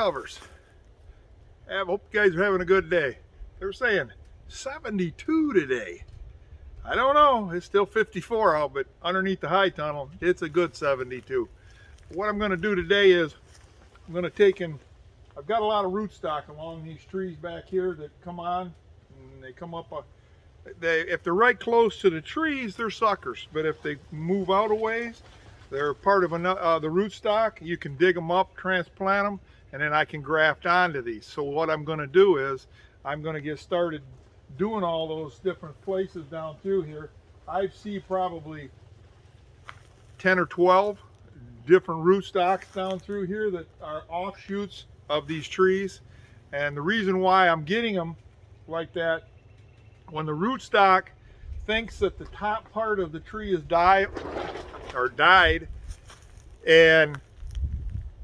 covers. I hope you guys are having a good day. They're saying 72 today. I don't know, it's still 54 out, but underneath the high tunnel, it's a good 72. What I'm gonna do today is, I'm gonna take and, I've got a lot of rootstock along these trees back here that come on, and they come up, if they're right close to the trees, they're suckers. But if they move out a ways, they're part of the rootstock. You can dig them up, transplant them, and then I can graft onto these. So what I'm gonna do is, I'm gonna get started doing all those different places down through here. I see probably 10 or 12 different rootstocks down through here that are offshoots of these trees. And the reason why I'm getting them like that, when the rootstock thinks that the top part of the tree is died, and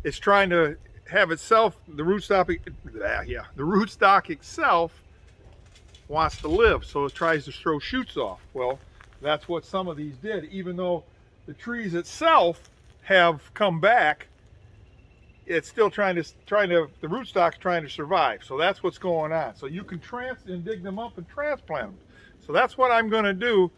it's trying to have itself, the rootstock itself wants to live, so it tries to throw shoots off. Well, that's what some of these did. Even though the trees itself have come back, it's still the rootstock's trying to survive. So that's what's going on. So you can dig them up and transplant them. So that's what I'm going to do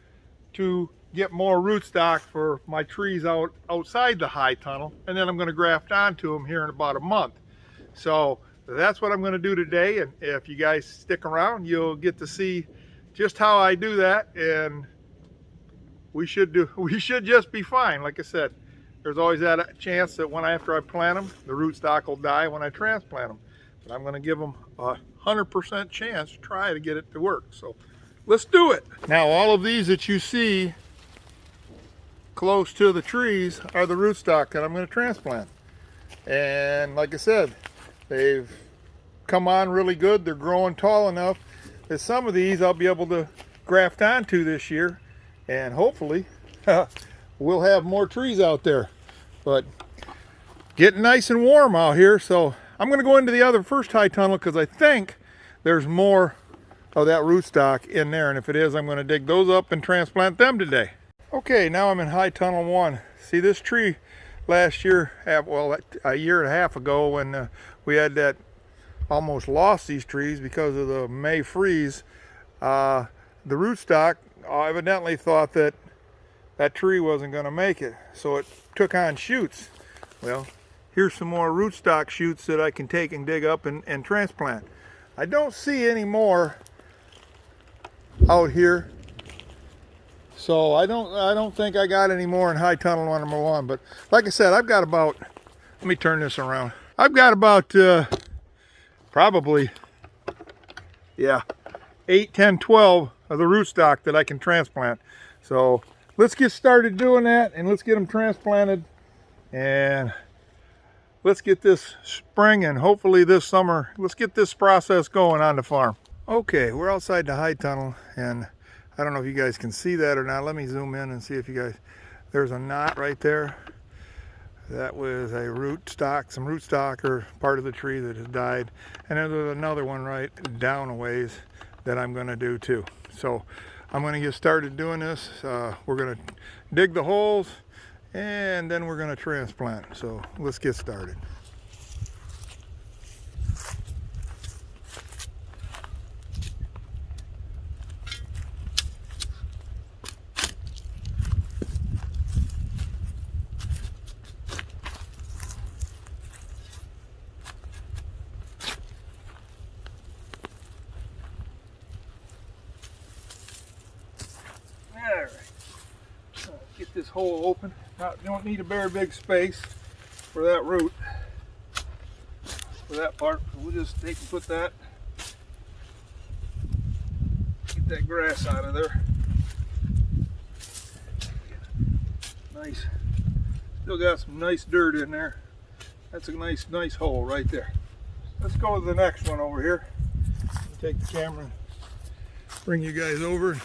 to get more rootstock for my trees outside the high tunnel, and then I'm going to graft onto them here in about a month. So that's what I'm going to do today, and if you guys stick around, you'll get to see just how I do that, and we should just be fine. Like I said, there's always that chance that after I plant them, the rootstock will die when I transplant them. But I'm going to give them a 100% chance to try to get it to work. So let's do it. Now, all of these that you see close to the trees are the rootstock that I'm going to transplant. And like I said, they've come on really good. They're growing tall enough that some of these I'll be able to graft onto this year, and hopefully we'll have more trees out there. But getting nice and warm out here, so I'm going to go into the first high tunnel because I think there's more of that rootstock in there, and if it is, I'm going to dig those up and transplant them today. Okay, now I'm in high tunnel 1. See, this tree last year, well, a year and a half ago, when we had that, almost lost these trees because of the May freeze, the rootstock evidently thought that that tree wasn't going to make it, so it took on shoots. Well, here's some more rootstock shoots that I can take and dig up and transplant. I don't see any more out here, so I don't think I got any more in high tunnel number 1. But like I said, I've got about, let me turn this around. I've got about probably, yeah, 8, 10, 12 of the rootstock that I can transplant. So let's get started doing that, and let's get them transplanted, and let's get this spring and hopefully this summer, let's get this process going on the farm. Okay, we're outside the high tunnel, and I don't know if you guys can see that or not. Let me zoom in and see if you guys, there's a knot right there. That was a rootstock, some rootstock or part of the tree that has died. And then there's another one right down a ways that I'm going to do too. So I'm going to get started doing this. We're going to dig the holes, and then we're going to transplant. So let's get started. Alright, get this hole open. Now, you don't need a very big space for that root, for that part. We'll just take and put that, get that grass out of there. Nice, still got some nice dirt in there. That's a nice hole right there. Let's go to the next one over here. Take the camera and bring you guys over.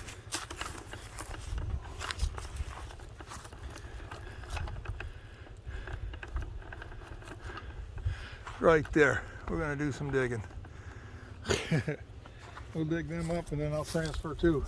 Right there, we're going to do some digging. We'll dig them up, and then I'll transfer too.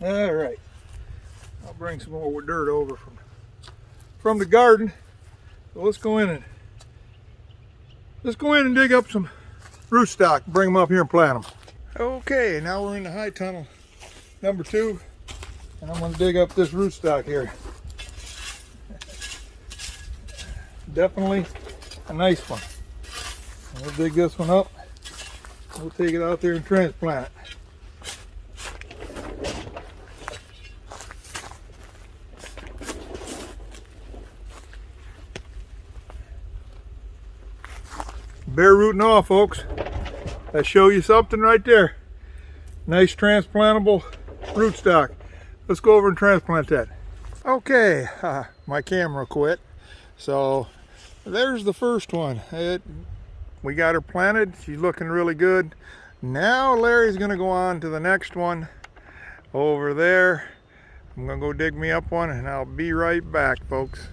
All right, I'll bring some more dirt over from the garden. So let's go in and dig up some rootstock, bring them up here and plant them. Okay, now we're in the high tunnel number 2, and I'm going to dig up this rootstock here. Definitely a nice one. We'll dig this one up. We'll take it out there and transplant it. Bare rooting off, folks. That show you something right there. Nice transplantable rootstock. Let's go over and transplant that. Okay, my camera quit. So there's the first one. We got her planted. She's looking really good. Now Larry's gonna go on to the next one over there. I'm gonna go dig me up one and I'll be right back, folks.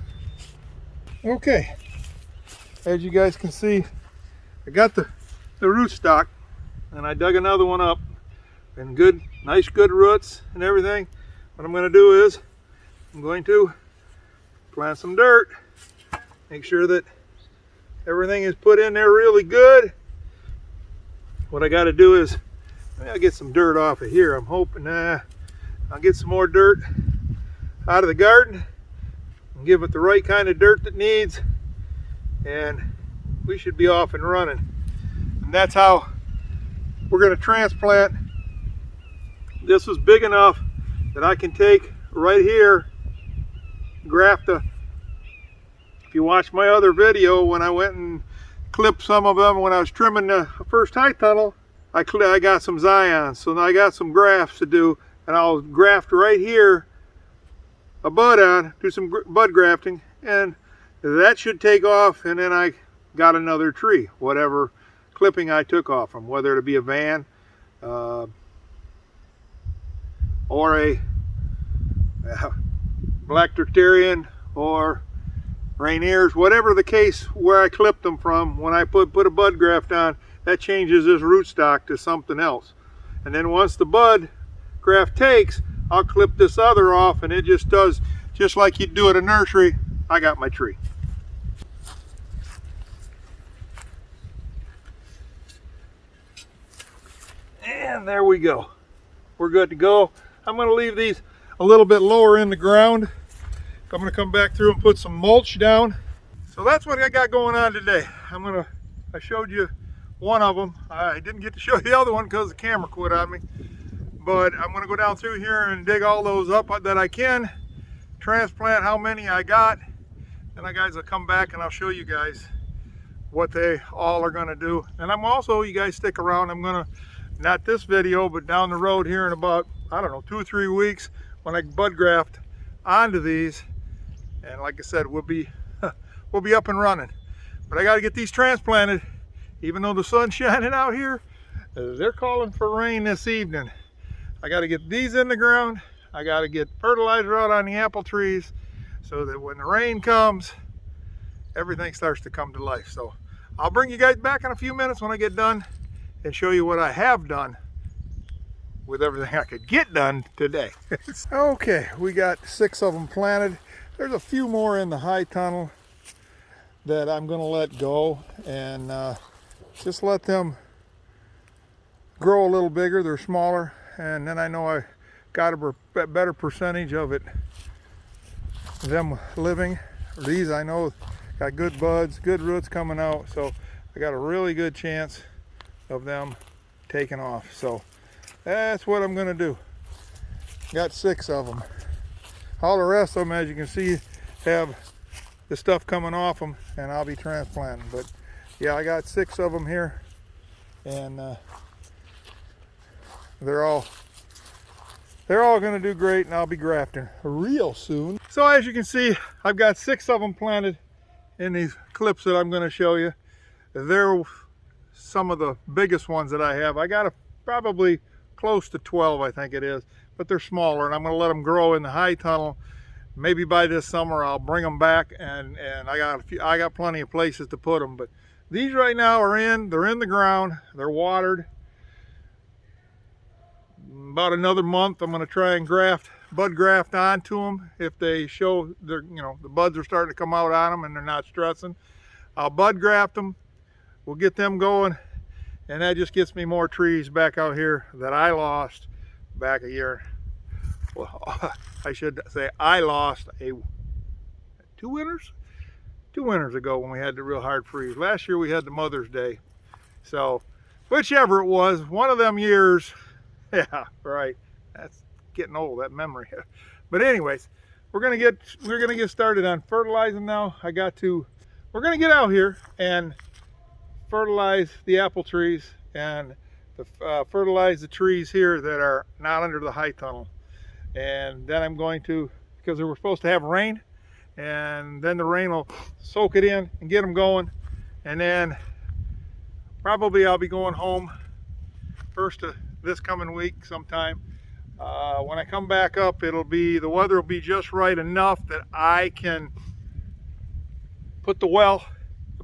Okay, as you guys can see, I got the rootstock and I dug another one up, and nice good roots and everything. What I'm going to do is I'm going to plant some dirt, make sure that everything is put in there really good. What I got to do is I'll get some dirt off of here. I'm hoping I'll get some more dirt out of the garden and give it the right kind of dirt that needs, and we should be off and running. And that's how we're going to transplant. This is big enough that I can take right here, graft a. If you watch my other video when I went and clipped some of them when I was trimming the first high tunnel, I got some Zions. So now I got some grafts to do, and I'll graft right here a bud on, do some bud grafting, and that should take off, and then I got another tree, whatever clipping I took off from, whether it be a van or a black Tertarian or Rainiers, whatever the case where I clipped them from. When I put a bud graft on, that changes this rootstock to something else. And then once the bud graft takes, I'll clip this other off, and it just does just like you'd do at a nursery. I got my tree. And there we go. We're good to go. I'm going to leave these a little bit lower in the ground. I'm going to come back through and put some mulch down. So that's what I got going on today. I showed you one of them. I didn't get to show you the other one because the camera quit on me. But I'm going to go down through here and dig all those up that I can, transplant how many I got, and I guys will come back and I'll show you guys what they all are going to do. And I'm also, you guys stick around, I'm going to, not this video, but down the road here in about, I don't know, 2 or 3 weeks, when I bud graft onto these, and like I said, we'll be up and running. But I got to get these transplanted. Even though the sun's shining out here, they're calling for rain this evening. I got to get these in the ground. I got to get fertilizer out on the apple trees so that when the rain comes, everything starts to come to life. So I'll bring you guys back in a few minutes when I get done and show you what I have done with everything I could get done today. Okay, we got 6 of them planted. There's a few more in the high tunnel that I'm going to let go and just let them grow a little bigger. They're smaller, and then I know I got a better percentage of it, them living. These I know got good buds, good roots coming out, so I got a really good chance of them taking off. So that's what I'm going to do. Got 6 of them. All the rest of them, as you can see, have the stuff coming off them, and I'll be transplanting. But yeah, I got 6 of them here, and they're all going to do great, and I'll be grafting real soon. So as you can see, I've got 6 of them planted in these clips that I'm going to show you. They're some of the biggest ones that I have. I got probably close to 12, I think it is, but they're smaller, and I'm going to let them grow in the high tunnel. Maybe by this summer I'll bring them back, and I got plenty of places to put them. But these right now they're in the ground, they're watered. about another month, I'm going to try and bud graft onto them. If they show they're, the buds are starting to come out on them and they're not stressing, I'll bud graft them. We'll get them going, and that just gets me more trees back out here that I lost back a year. Well, I should say I lost two winters ago when we had the real hard freeze. Last year we had the Mother's Day. So whichever it was, one of them years, yeah, right. That's getting old, that memory. But anyways, we're gonna get started on fertilizing now. We're gonna get out here and fertilize the apple trees and fertilize the trees here that are not under the high tunnel. And then I'm going to, because we're supposed to have rain, and then the rain will soak it in and get them going. And then probably I'll be going home first of this coming week sometime. When I come back up, the weather will be just right enough that I can put the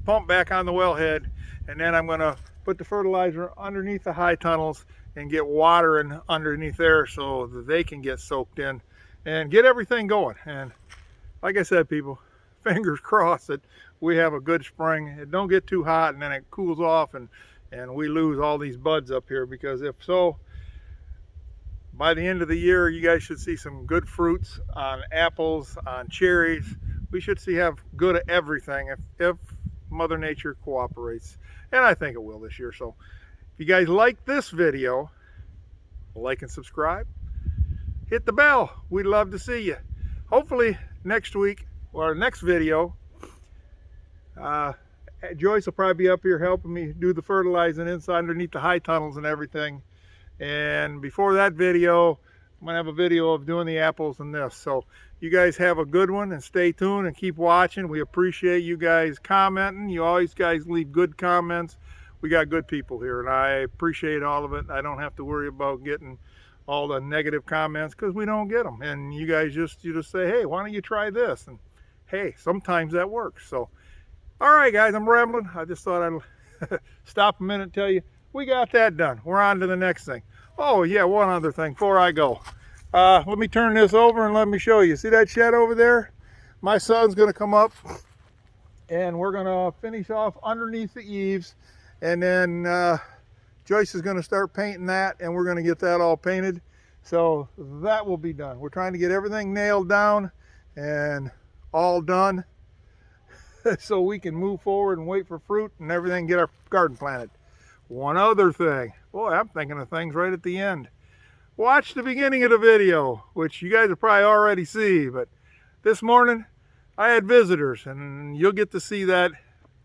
pump back on the wellhead, and then I'm going to put the fertilizer underneath the high tunnels and get water in underneath there so that they can get soaked in and get everything going. And like I said, people, fingers crossed that we have a good spring. It don't get too hot and then it cools off and we lose all these buds up here, because if so, by the end of the year, you guys should see some good fruits on apples, on cherries. We should have good at everything if Mother Nature cooperates. And I think it will this year. So if you guys like this video, like and subscribe. Hit the bell. We'd love to see you. Hopefully next week or next video, Joyce will probably be up here helping me do the fertilizing inside underneath the high tunnels and everything. And before that video, I'm gonna have a video of doing the apples and this. So you guys have a good one and stay tuned and keep watching. We appreciate you guys commenting. You always guys leave good comments. We got good people here and I appreciate all of it. I don't have to worry about getting all the negative comments because we don't get them. And you guys just say, hey, why don't you try this? And hey, sometimes that works. So all right guys, I'm rambling. I just thought I'd stop a minute and tell you we got that done. We're on to the next thing. Oh yeah, one other thing before I go. Let me turn this over and let me show you. See that shed over there? My son's gonna come up and we're gonna finish off underneath the eaves, and then Joyce is gonna start painting that, and we're gonna get that all painted. So that will be done. We're trying to get everything nailed down and all done so we can move forward and wait for fruit and everything, get our garden planted. One other thing, boy, I'm thinking of things right at the end. Watch the beginning of the video, which you guys will probably already see, but this morning I had visitors and you'll get to see that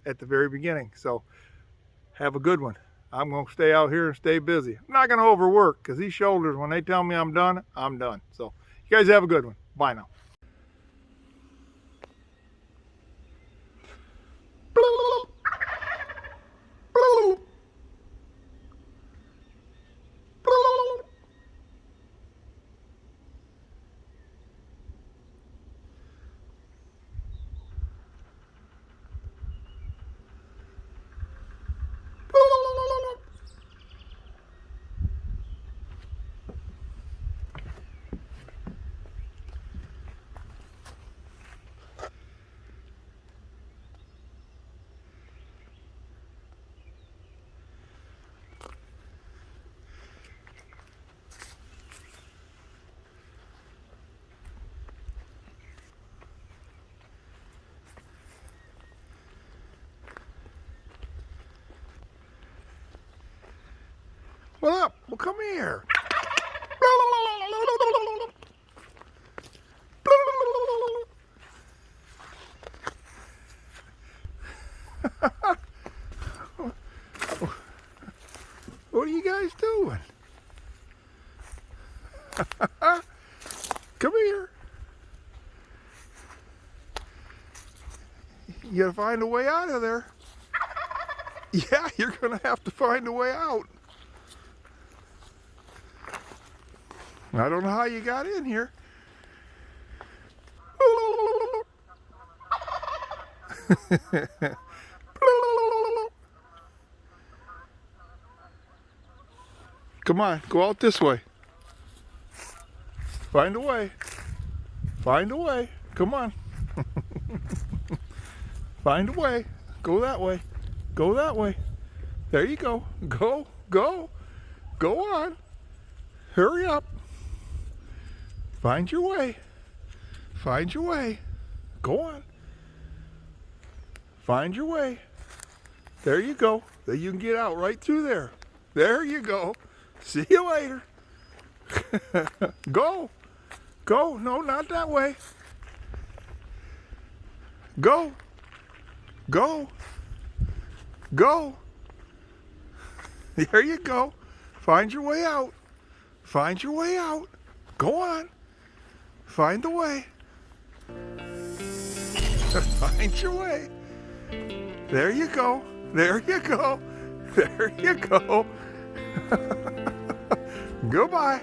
at the very beginning. So have a good one. I'm going to stay out here and stay busy. I'm not going to overwork because these shoulders, when they tell me I'm done, I'm done. So you guys have a good one. Bye now. What up? Well, come here. What are you guys doing? Come here. You gotta find a way out of there. Yeah, you're gonna have to find a way out. I don't know how you got in here. Come on, go out this way. Find a way. Find a way. Come on. Find a way. Go that way. Go that way. There you go. Go. Go. Go on. Hurry up. Find your way. Find your way. Go on. Find your way. There you go. Then you can get out right through there. There you go. See you later. Go. Go. No, not that way. Go. Go. Go. There you go. Find your way out. Find your way out. Go on. Find the way. Find your way. There you go. There you go. There you go. Goodbye.